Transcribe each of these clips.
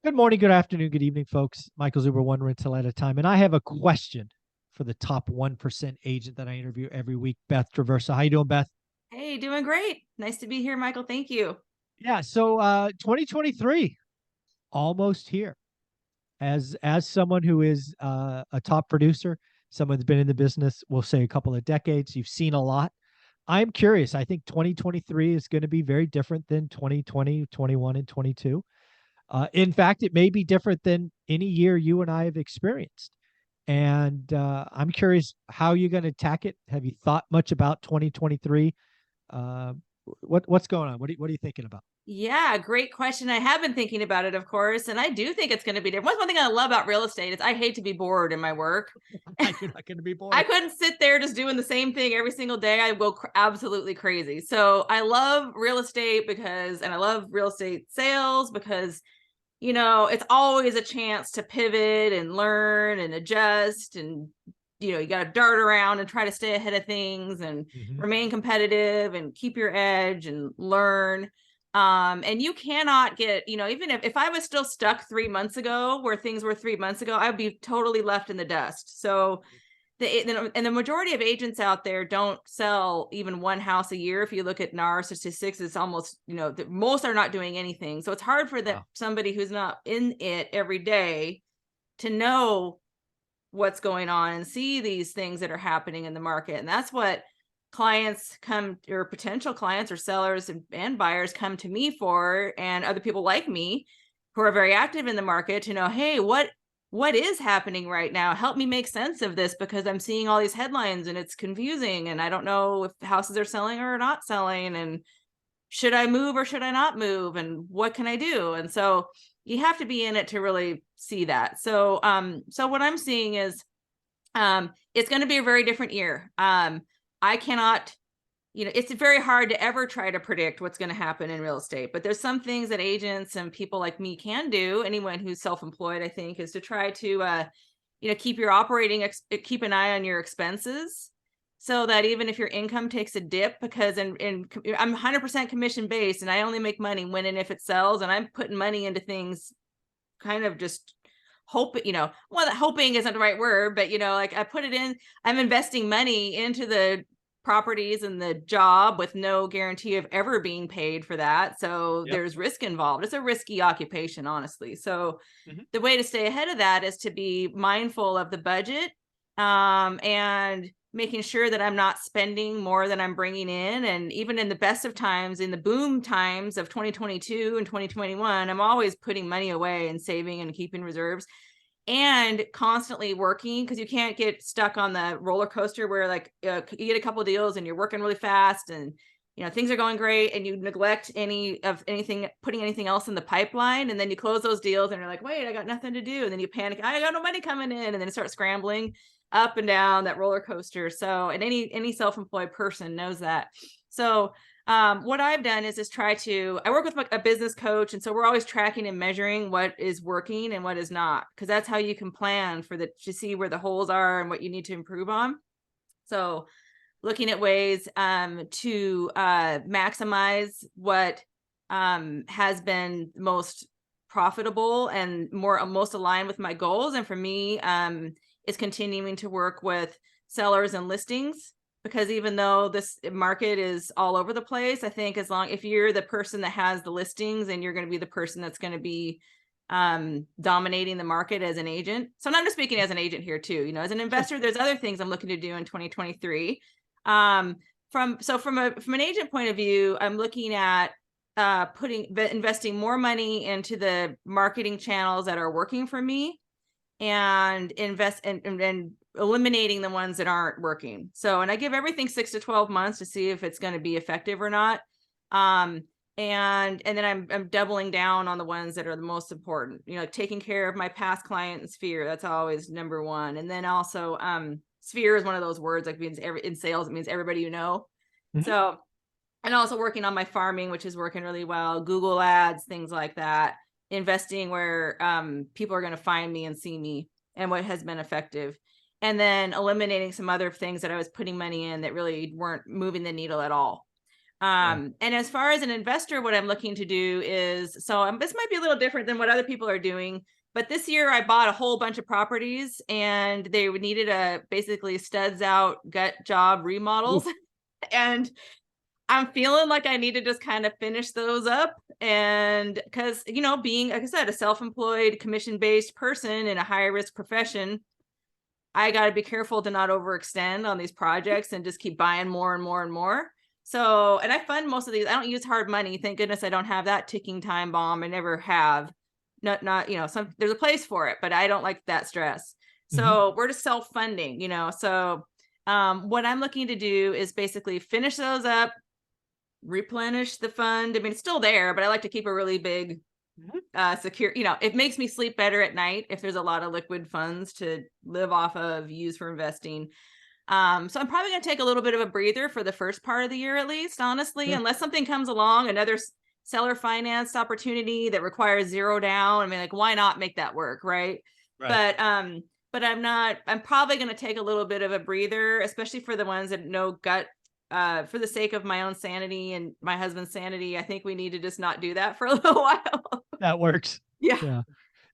Good morning, good afternoon, good evening, folks. Michael Zuber, one rental at a time. And I have a question for the top 1% agent that I interview every week, Beth Traversa. How you doing, Beth? Hey, doing great. Nice to be here, Michael. Thank you. Yeah, so 2023, almost here. As someone who is a top producer, someone that's been in the business, we'll say a couple of decades, you've seen a lot. I'm curious. I think 2023 is going to be very different than 2020, 21, and 22. In fact, it may be different than any year you and I have experienced. And I'm curious how you're going to attack it. Have you thought much about 2023? Uh, what's going on? What are you thinking about? Yeah, great question. I have been thinking about it, of course, and I do think it's going to be different. One thing I love about real estate is I hate to be bored in my work. You're not going to be I bored. couldn't sit there just doing the same thing every single day. I go absolutely crazy. So I love real estate and I love real estate sales because it's always a chance to pivot and learn and adjust and you got to dart around and try to stay ahead of things and Hmm. remain competitive and keep your edge and learn. And you cannot get, even if I was still stuck 3 months ago where things were 3 months ago, I'd be totally left in the dust. So the majority of agents out there don't sell even one house a year. If you look at NAR statistics, it's almost, most are not doing anything. So it's hard for Wow. somebody who's not in it every day to know what's going on and see these things that are happening in the market. And that's what clients come, or potential clients or sellers and buyers come to me for, and other people like me who are very active in the market to know, hey, what is happening right now? Help me make sense of this because I'm seeing all these headlines and it's confusing and I don't know if houses are selling or not selling, and should I move or should I not move, and what can I do? And so you have to be in it to really see that. So what I'm seeing is it's going to be a very different year. I cannot, it's very hard to ever try to predict what's going to happen in real estate, but there's some things that agents and people like me can do. Anyone who's self-employed, I think, is to try to, keep your keep an eye on your expenses so that even if your income takes a dip, because I'm 100% commission based and I only make money when and if it sells, and I'm putting money into things kind of just well, hoping isn't the right word, but like I put it in, I'm investing money into the properties and the job with no guarantee of ever being paid for that. So Yep. there's risk involved. It's a risky occupation, honestly. So Hmm. the way to stay ahead of that is to be mindful of the budget, and making sure that I'm not spending more than I'm bringing in. And even in the best of times, in the boom times of 2022 and 2021, I'm always putting money away and saving and keeping reserves and constantly working, because you can't get stuck on the roller coaster where like you get a couple of deals and you're working really fast and things are going great and you neglect putting anything else in the pipeline, and then you close those deals and you're like, wait, I got nothing to do, and then you panic, I got no money coming in, and then start scrambling up and down that roller coaster. So, and any self-employed person knows that. So what I've done is I work with a business coach. And so we're always tracking and measuring what is working and what is not, because that's how you can plan to see where the holes are and what you need to improve on. So looking at ways to maximize what has been most profitable and most aligned with my goals. And for me, is continuing to work with sellers and listings, because even though this market is all over the place, I think if you're the person that has the listings, and you're going to be the person that's going to be dominating the market as an agent. So I'm just speaking as an agent here too. As an Sure. investor, there's other things I'm looking to do in 2023. From an agent point of view, I'm looking at investing more money into the marketing channels that are working for me, and invest and eliminating the ones that aren't working. So, and I give everything 6 to 12 months to see if it's going to be effective or not. And then I'm doubling down on the ones that are the most important, like taking care of my past client and sphere. That's always number one. And then also, sphere is one of those words, like means in sales, it means everybody Hmm. So, and also working on my farming, which is working really well, Google ads, things like that, investing where people are going to find me and see me, and what has been effective. And then eliminating some other things that I was putting money in that really weren't moving the needle at all. And as far as an investor, what I'm looking to do is, so this might be a little different than what other people are doing, but this year I bought a whole bunch of properties and they needed basically studs out gut job remodels. And I'm feeling like I need to just kind of finish those up. And because, being, like I said, a self-employed commission-based person in a high risk profession, I got to be careful to not overextend on these projects and just keep buying more and more and more. So, and I fund most of these. I don't use hard money. Thank goodness I don't have that ticking time bomb. I never have. Not, there's a place for it, but I don't like that stress. So we're just self-funding, So what I'm looking to do is basically finish those up, replenish the fund. I mean, it's still there, but I like to keep a really big secure, it makes me sleep better at night if there's a lot of liquid funds to live off of, use for investing. So I'm probably going to take a little bit of a breather for the first part of the year, at least, honestly, unless something comes along, another seller financed opportunity that requires zero down. I mean, like, why not make that work? Right. But I'm probably going to take a little bit of a breather, especially for the ones that know gut, for the sake of my own sanity and my husband's sanity. I think we need to just not do that for a little while. That works. Yeah.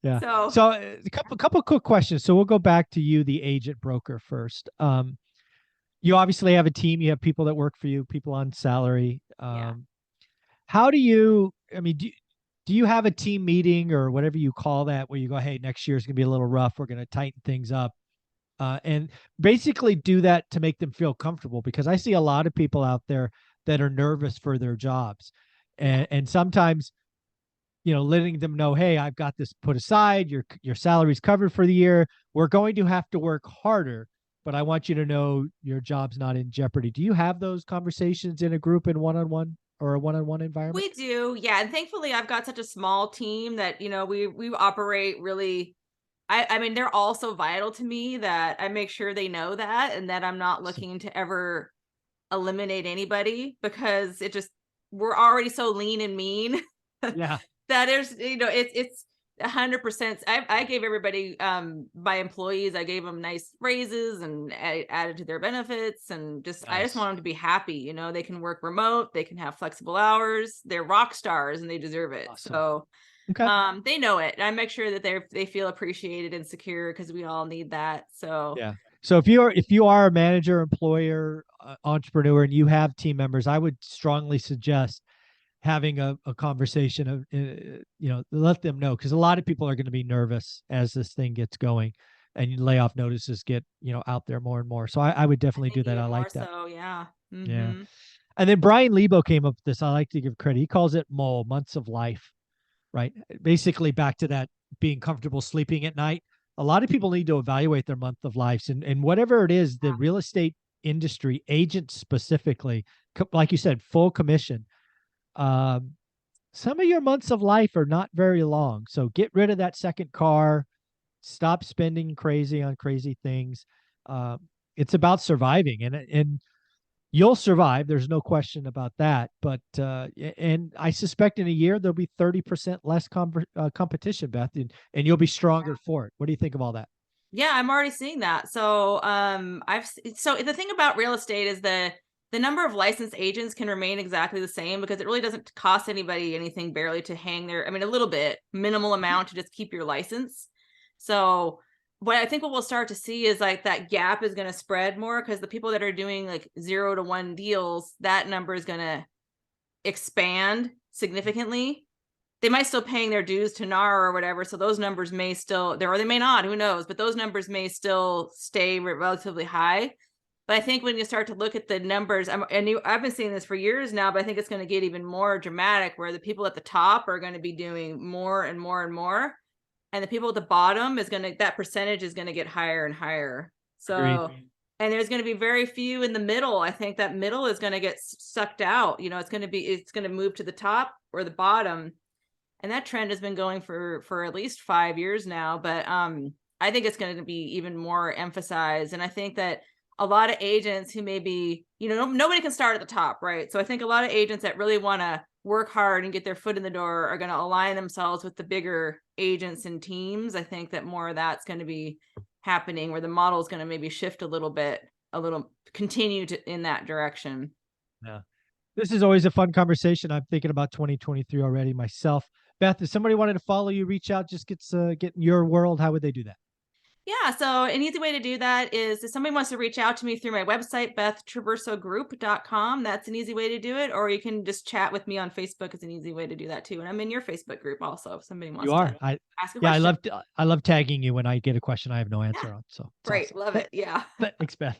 Yeah. So a couple quick questions. So we'll go back to you, the agent broker, first. You obviously have a team. You have people that work for you, people on salary. How do you, I mean, do you have a team meeting or whatever you call that where you go, hey, next year is going to be a little rough. We're going to tighten things up. And basically do that to make them feel comfortable, because I see a lot of people out there that are nervous for their jobs. And sometimes, letting them know, hey, I've got this put aside, your salary's covered for the year. We're going to have to work harder, but I want you to know your job's not in jeopardy. Do you have those conversations in a group, in one-on-one or a one-on-one environment? we do. Yeah. And thankfully I've got such a small team that, we operate really, I mean, they're all so vital to me that I make sure they know that, and that I'm not looking to ever eliminate anybody, because we're already so lean and mean. Yeah. That is, it's 100%. I gave everybody, my employees, I gave them nice raises and added to their benefits, and I just want them to be happy. They can work remote, they can have flexible hours. They're rock stars and they deserve it. Awesome. So Okay. they know it. I make sure that they feel appreciated and secure, because we all need that. So yeah. So if you are a manager, employer, entrepreneur, and you have team members, I would strongly suggest having a conversation of, let them know, because a lot of people are going to be nervous as this thing gets going, and layoff notices get, out there more and more. So I would definitely do that. I like that. So yeah. Yeah. And then Brian Lebo came up with this. I like to give credit. He calls it MOLE, months of life, right? Basically back to that being comfortable sleeping at night. A lot of people need to evaluate their month of lives, and whatever it is, the real estate industry, agents specifically, like you said, full commission. Some of your months of life are not very long. So get rid of that second car, stop spending crazy on crazy things. It's about surviving, and you'll survive. There's no question about that. But and I suspect in a year there'll be 30% less competition, Beth, and you'll be stronger for it. What do you think of all that? Yeah, I'm already seeing that. So so the thing about real estate is the number of licensed agents can remain exactly the same, because it really doesn't cost anybody anything barely to hang their, I mean, a little bit, minimal amount to just keep your license. So what we'll start to see is like that gap is going to spread more, because the people that are doing like 0 to 1 deals, that number is going to expand significantly. They might still paying their dues to NAR or whatever, so those numbers may still there, or they may not, who knows, but those numbers may still stay relatively high. But I think when you start to look at the numbers, I've been seeing this for years now, but I think it's going to get even more dramatic, where the people at the top are going to be doing more and more and more, and the people at the bottom that percentage is going to get higher and higher. So Agreed. And there's going to be very few in the middle. I think that middle is going to get sucked out. It's going to move to the top or the bottom. And that trend has been going for at least 5 years now. But I think it's going to be even more emphasized. And I think that a lot of agents who maybe, nobody can start at the top, right? So I think a lot of agents that really want to work hard and get their foot in the door are going to align themselves with the bigger agents and teams. I think that more of that's going to be happening, where the model is going to maybe shift a little, continue in that direction. Yeah. This is always a fun conversation. I'm thinking about 2023 already myself. Beth, if somebody wanted to follow you, reach out, just get in your world, how would they do that? Yeah, so an easy way to do that is if somebody wants to reach out to me through my website, bethtraversogroup.com, that's an easy way to do it. Or you can just chat with me on Facebook is an easy way to do that too. And I'm in your Facebook group also if somebody You wants to are. ask a Yeah, question. I love tagging you when I get a question I have no Yeah, answer on. So it's great. awesome. Love it. Yeah. Thanks, Beth.